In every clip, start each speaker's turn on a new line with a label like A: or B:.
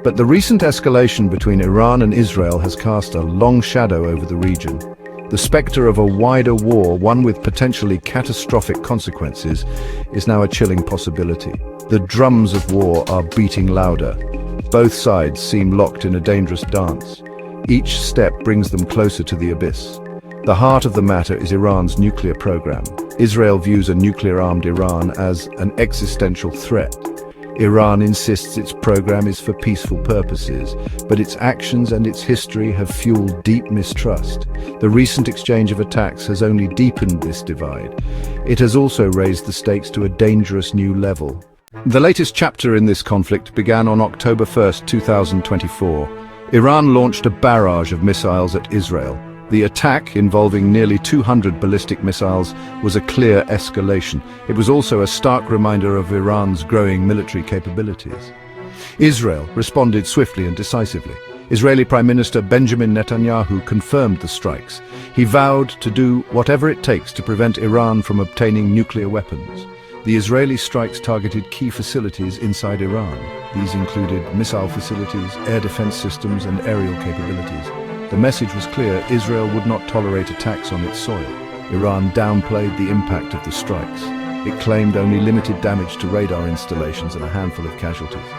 A: But the recent escalation between Iran and Israel has cast a long shadow over the region. The specter of a wider war, one with potentially catastrophic consequences, is now a chilling possibility. The drums of war are beating louder. Both sides seem locked in a dangerous dance. Each step brings them closer to the abyss. The heart of the matter is Iran's nuclear program. Israel views a nuclear-armed Iran as an existential threat. Iran insists its program is for peaceful purposes, but its actions and its history have fueled deep mistrust. The recent exchange of attacks has only deepened this divide. It has also raised the stakes to a dangerous new level. The latest chapter in this conflict began on October 1st, 2024. Iran launched a barrage of missiles at Israel. The attack, involving nearly 200 ballistic missiles, was a clear escalation. It was also a stark reminder of Iran's growing military capabilities. Israel responded swiftly and decisively. Israeli Prime Minister Benjamin Netanyahu confirmed the strikes. He vowed to do whatever it takes to prevent Iran from obtaining nuclear weapons. The Israeli strikes targeted key facilities inside Iran. These included missile facilities, air defense systems, and aerial capabilities. The message was clear: Israel would not tolerate attacks on its soil. Iran downplayed the impact of the strikes. It claimed only limited damage to radar installations and a handful of casualties.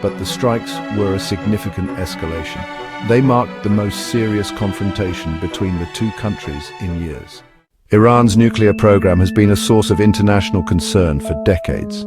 A: But the strikes were a significant escalation. They marked the most serious confrontation between the two countries in years. Iran's nuclear program has been a source of international concern for decades.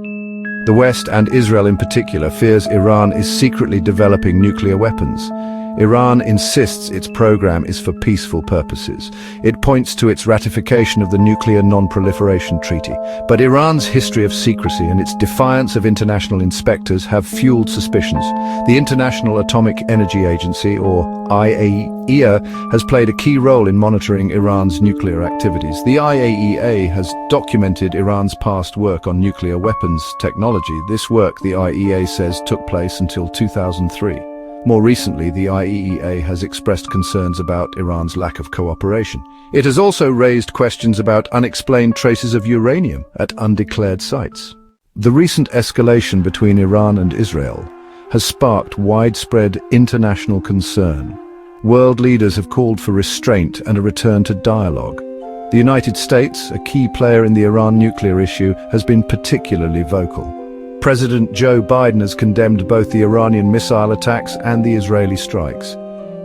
A: The West, and Israel in particular, fears Iran is secretly developing nuclear weapons. Iran insists its program is for peaceful purposes. It points to its ratification of the Nuclear Non-Proliferation Treaty. But Iran's history of secrecy and its defiance of international inspectors have fueled suspicions. The International Atomic Energy Agency, or IAEA, has played a key role in monitoring Iran's nuclear activities. The IAEA has documented Iran's past work on nuclear weapons technology. This work, the IAEA says, took place until 2003. More recently, the IAEA has expressed concerns about Iran's lack of cooperation. It has also raised questions about unexplained traces of uranium at undeclared sites. The recent escalation between Iran and Israel has sparked widespread international concern. World leaders have called for restraint and a return to dialogue. The United States, a key player in the Iran nuclear issue, has been particularly vocal. President Joe Biden has condemned both the Iranian missile attacks and the Israeli strikes.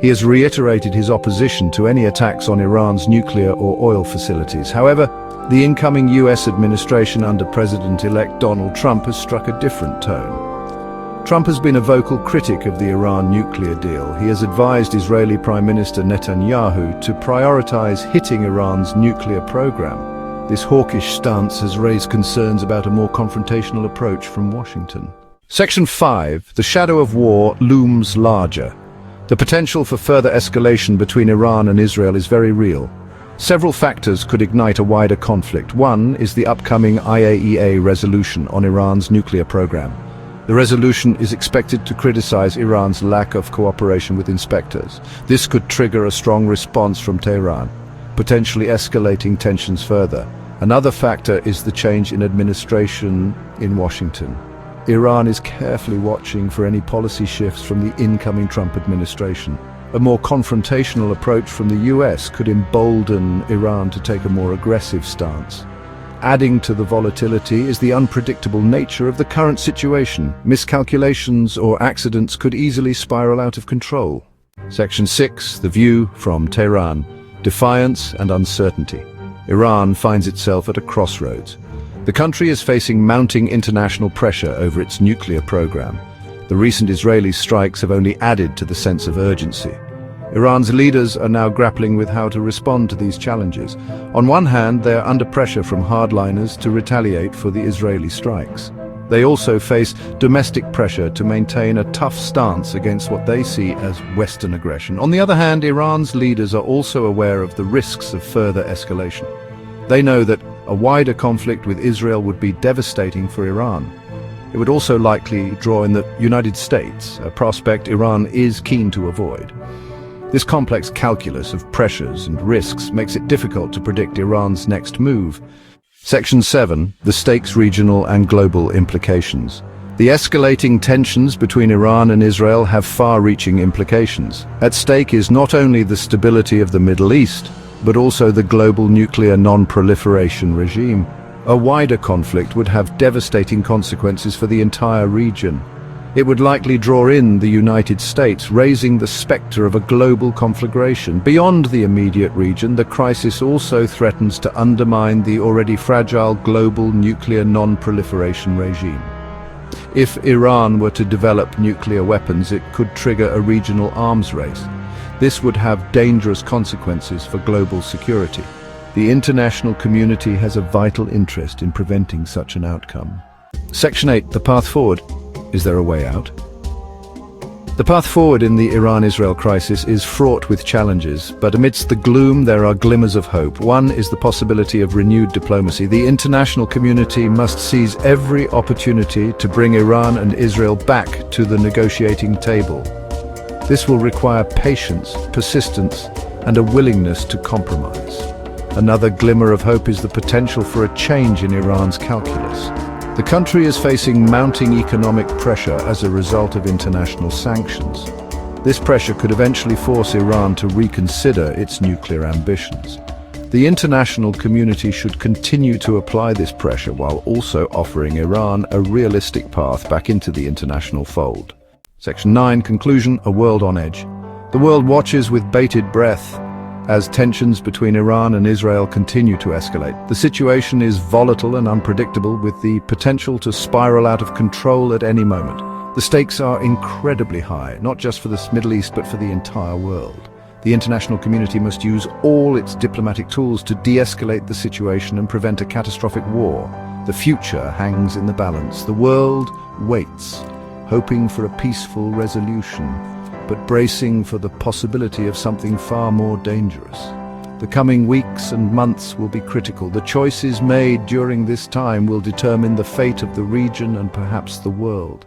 A: He has reiterated his opposition to any attacks on Iran's nuclear or oil facilities. However, the incoming US administration under President-elect Donald Trump has struck a different tone. Trump has been a vocal critic of the Iran nuclear deal. He has advised Israeli Prime Minister Netanyahu to prioritize hitting Iran's nuclear program. This hawkish stance has raised concerns about a more confrontational approach from Washington. Section 5. The shadow of war looms larger. The potential for further escalation between Iran and Israel is very real. Several factors could ignite a wider conflict. One is the upcoming IAEA resolution on Iran's nuclear program. The resolution is expected to criticize Iran's lack of cooperation with inspectors. This could trigger a strong response from Tehran, potentially escalating tensions further. Another factor is the change in administration in Washington. Iran is carefully watching for any policy shifts from the incoming Trump administration. A more confrontational approach from the US could embolden Iran to take a more aggressive stance. Adding to the volatility is the unpredictable nature of the current situation. Miscalculations or accidents could easily spiral out of control. Section 6. The view from Tehran. Defiance and uncertainty. Iran finds itself at a crossroads. The country is facing mounting international pressure over its nuclear program. The recent Israeli strikes have only added to the sense of urgency. Iran's leaders are now grappling with how to respond to these challenges. On one hand, they are under pressure from hardliners to retaliate for the Israeli strikes. They also face domestic pressure to maintain a tough stance against what they see as Western aggression. On the other hand, Iran's leaders are also aware of the risks of further escalation. They know that a wider conflict with Israel would be devastating for Iran. It would also likely draw in the United States, a prospect Iran is keen to avoid. This complex calculus of pressures and risks makes it difficult to predict Iran's next move. Section 7. The stakes, regional and global implications. The escalating tensions between Iran and Israel have far-reaching implications. At stake is not only the stability of the Middle East, but also the global nuclear non-proliferation regime. A wider conflict would have devastating consequences for the entire region. It would likely draw in the United States, raising the specter of a global conflagration. Beyond the immediate region, the crisis also threatens to undermine the already fragile global nuclear non-proliferation regime. If Iran were to develop nuclear weapons, it could trigger a regional arms race. This would have dangerous consequences for global security. The international community has a vital interest in preventing such an outcome. Section 8. The path forward. Is there a way out? The path forward in the Iran-Israel crisis is fraught with challenges, but amidst the gloom there are glimmers of hope. One is the possibility of renewed diplomacy. The international community must seize every opportunity to bring Iran and Israel back to the negotiating table. This will require patience, persistence, and a willingness to compromise. Another glimmer of hope is the potential for a change in Iran's calculus. The country is facing mounting economic pressure as a result of international sanctions. This pressure could eventually force Iran to reconsider its nuclear ambitions. The international community should continue to apply this pressure while also offering Iran a realistic path back into the international fold. Section 9. Conclusion. A world on edge. The world watches with bated breath as tensions between Iran and Israel continue to escalate. The situation is volatile and unpredictable, with the potential to spiral out of control at any moment. The stakes are incredibly high, not just for the Middle East but for the entire world. The international community must use all its diplomatic tools to de-escalate the situation and prevent a catastrophic war. The future hangs in the balance. The world waits, hoping for a peaceful resolution, but bracing for the possibility of something far more dangerous. The coming weeks and months will be critical. The choices made during this time will determine the fate of the region and perhaps the world.